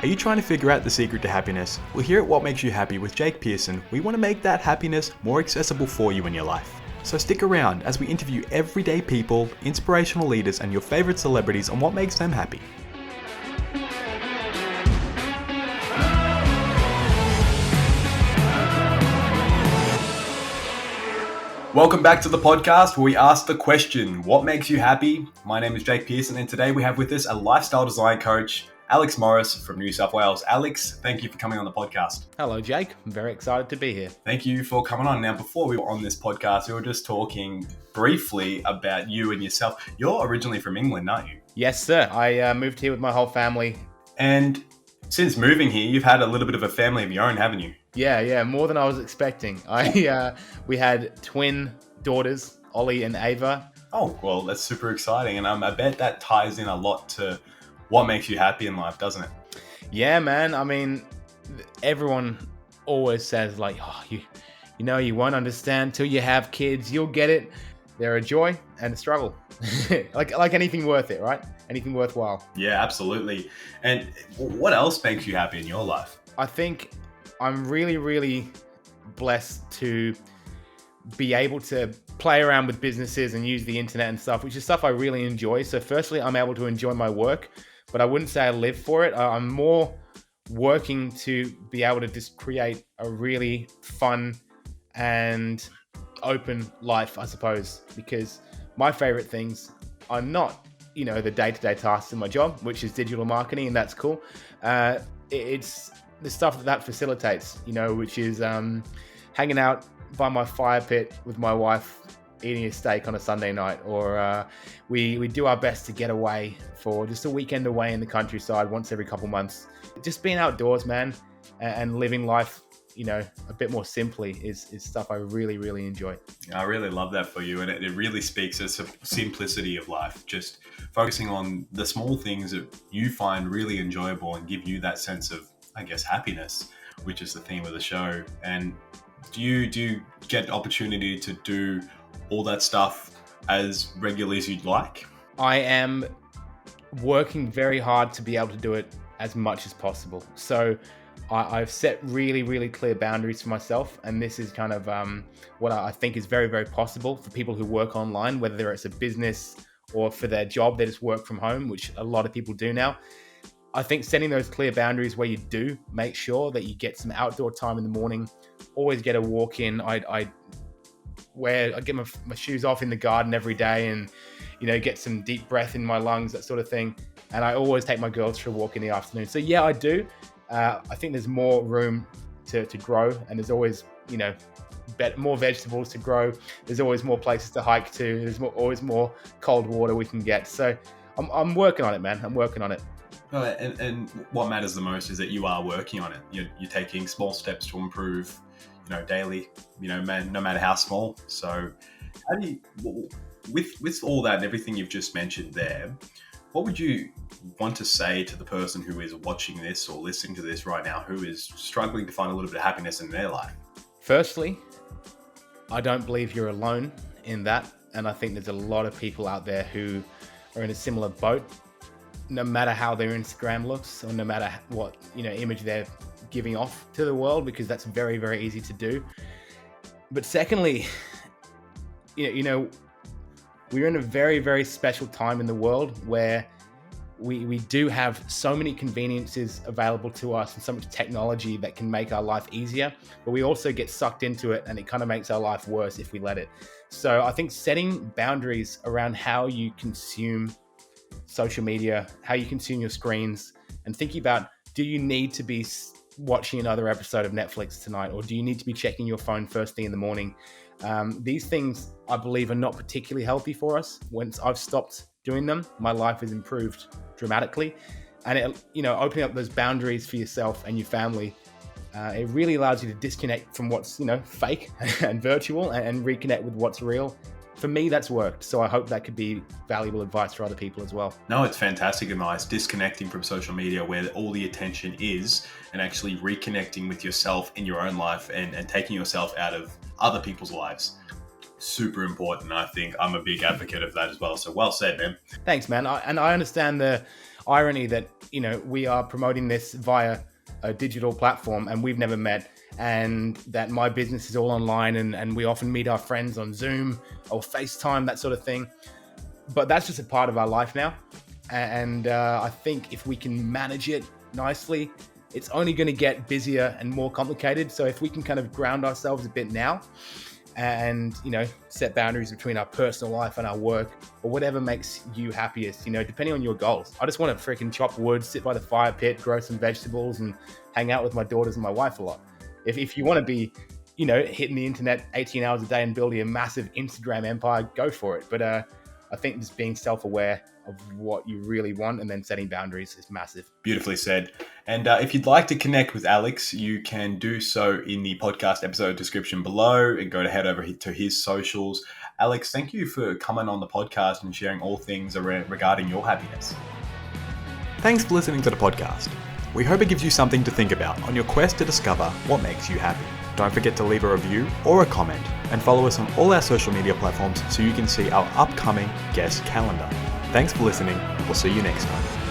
Are you trying to figure out the secret to happiness? Well, here at What Makes You Happy with Jake Pearson, we want to make that happiness more accessible for you in your life. So stick around as we interview everyday people, inspirational leaders, and your favorite celebrities on what makes them happy. Welcome back to the podcast where we ask the question, what makes you happy? My name is Jake Pearson, and today we have with us a lifestyle design coach, Alex Morris from New South Wales. Alex, thank you for coming on the podcast. Hello, Jake. I'm very excited to be here. Thank you for coming on. Now, before we were on this podcast, we were just talking briefly about you and yourself. You're originally from England, aren't you? Yes, sir. I moved here with my whole family. And since moving here, you've had a little bit of a family of your own, haven't you? Yeah, more than I was expecting. We had twin daughters, Ollie and Ava. Oh, well, that's super exciting. And I bet that ties in a lot to what makes you happy in life, doesn't it? Yeah, man. I mean, everyone always says like, oh, you won't understand till you have kids. You'll get it. They're a joy and a struggle. like anything worth it, right? Anything worthwhile. Yeah, absolutely. And what else makes you happy in your life? I think I'm really, really blessed to be able to play around with businesses and use the internet and stuff, which is stuff I really enjoy. So firstly, I'm able to enjoy my work, but I wouldn't say I live for it. I'm more working to be able to just create a really fun and open life, I suppose, because my favorite things are not, the day-to-day tasks in my job, which is digital marketing, and that's cool. It's the stuff that facilitates, which is hanging out by my fire pit with my wife, eating a steak on a Sunday night, or we do our best to get away for just a weekend away in the countryside once every couple months. Just being outdoors, man, and living life, a bit more simply is stuff I really, really enjoy. I really love that for you, and it really speaks to the simplicity of life, just focusing on the small things that you find really enjoyable and give you that sense of, I guess, happiness, which is the theme of the show. And do you get opportunity to do all that stuff as regularly as you'd like? I am working very hard to be able to do it as much as possible. So I've set really, really clear boundaries for myself. And this is kind of what I think is very, very possible for people who work online, whether it's a business or for their job, they just work from home, which a lot of people do now. I think setting those clear boundaries where you do make sure that you get some outdoor time in the morning, always get a walk in. I get my shoes off in the garden every day and, get some deep breath in my lungs, that sort of thing. And I always take my girls for a walk in the afternoon. So yeah, I do. I think there's more room to grow, and there's always, more vegetables to grow. There's always more places to hike to. There's always more cold water we can get. So I'm working on it, man. I'm working on it. And what matters the most is that you are working on it. You're taking small steps to improve, daily, no matter how small. So how do you, with all that and everything you've just mentioned there, what would you want to say to the person who is watching this or listening to this right now, who is struggling to find a little bit of happiness in their life? Firstly, I don't believe you're alone in that. And I think there's a lot of people out there who are in a similar boat. No matter how their Instagram looks, or no matter what image they're giving off to the world, because that's very, very easy to do. But secondly, we're in a very, very special time in the world where we do have so many conveniences available to us and so much technology that can make our life easier, but we also get sucked into it, and it kind of makes our life worse if we let it. So I think setting boundaries around how you consume social media, how you consume your screens, and thinking about, do you need to be watching another episode of Netflix tonight, or do you need to be checking your phone first thing in the morning? These things, I believe, are not particularly healthy for us. Once I've stopped doing them, my life has improved dramatically. And opening up those boundaries for yourself and your family, it really allows you to disconnect from what's fake and virtual, and reconnect with what's real. For me, that's worked. So I hope that could be valuable advice for other people as well. No, it's fantastic advice. Disconnecting from social media where all the attention is, and actually reconnecting with yourself in your own life, and taking yourself out of other people's lives. Super important. I think I'm a big advocate of that as well. So well said, man. Thanks, man. I understand the irony that, we are promoting this via a digital platform and we've never met, and that my business is all online and we often meet our friends on Zoom or FaceTime, that sort of thing. But that's just a part of our life now. And I think if we can manage it nicely, it's only going to get busier and more complicated. So if we can kind of ground ourselves a bit now and, set boundaries between our personal life and our work, or whatever makes you happiest, depending on your goals. I just want to freaking chop wood, sit by the fire pit, grow some vegetables, and hang out with my daughters and my wife a lot. If you want to be, hitting the internet 18 hours a day and building a massive Instagram empire, go for it. But I think just being self-aware of what you really want and then setting boundaries is massive. Beautifully said. And if you'd like to connect with Alex, you can do so in the podcast episode description below and head over to his socials. Alex, thank you for coming on the podcast and sharing all things regarding your happiness. Thanks for listening to the podcast. We hope it gives you something to think about on your quest to discover what makes you happy. Don't forget to leave a review or a comment and follow us on all our social media platforms so you can see our upcoming guest calendar. Thanks for listening, and we'll see you next time.